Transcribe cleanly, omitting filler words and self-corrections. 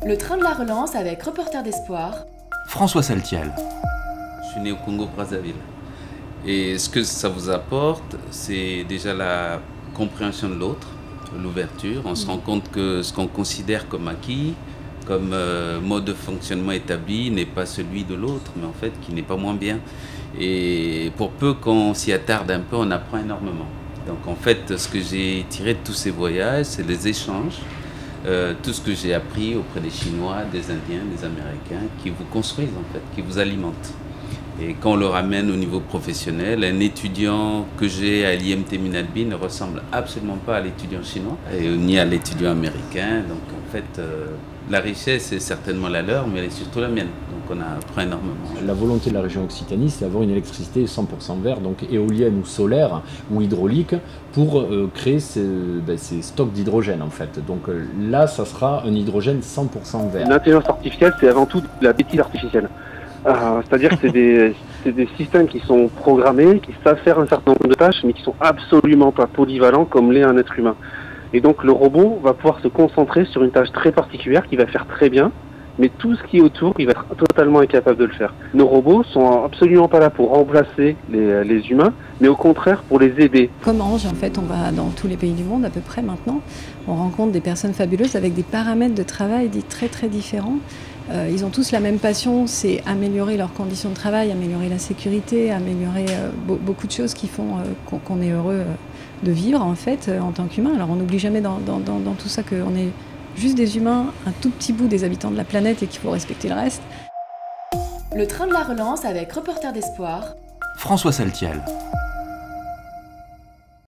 Le train de la relance avec Reporter d'espoir. François Saltiel. Je suis né au Congo-Brazzaville. Et ce que ça vous apporte, c'est déjà la compréhension de l'autre, l'ouverture. On se rend compte que ce qu'on considère comme acquis, comme mode de fonctionnement établi, n'est pas celui de l'autre, mais en fait qui n'est pas moins bien. Et pour peu qu'on s'y attarde un peu, on apprend énormément. Donc en fait, ce que j'ai tiré de tous ces voyages, c'est les échanges. Tout ce que j'ai appris auprès des Chinois, des Indiens, des Américains, qui vous construisent en fait, qui vous alimentent. Et quand on le ramène au niveau professionnel, un étudiant que j'ai à l'IMT Minalbi ne ressemble absolument pas à l'étudiant chinois, ni à l'étudiant américain. Donc en fait, la richesse est certainement la leur, mais elle est surtout la mienne. Donc on apprend énormément. La volonté de la région Occitanie, c'est d'avoir une électricité 100% verte, donc éolienne ou solaire ou hydraulique, pour créer ces stocks d'hydrogène en fait. Donc là, ça sera un hydrogène 100% vert. L'intelligence artificielle, c'est avant tout de la bêtise artificielle. C'est-à-dire que c'est des systèmes qui sont programmés, qui savent faire un certain nombre de tâches, mais qui sont absolument pas polyvalents comme l'est un être humain. Et donc le robot va pouvoir se concentrer sur une tâche très particulière qu'il va faire très bien, mais tout ce qui est autour, il va être totalement incapable de le faire. Nos robots sont absolument pas là pour remplacer les humains, mais au contraire pour les aider. Comme Ange, en fait, on va dans tous les pays du monde à peu près maintenant. On rencontre des personnes fabuleuses avec des paramètres de travail dits très très différents. Ils ont tous la même passion, c'est améliorer leurs conditions de travail, améliorer la sécurité, améliorer beaucoup de choses qui font qu'on est heureux de vivre en fait en tant qu'humain. Alors on n'oublie jamais dans tout ça qu'on est juste des humains, un tout petit bout des habitants de la planète et qu'il faut respecter le reste. Le train de la relance avec Reporter d'espoir. François Saltiel.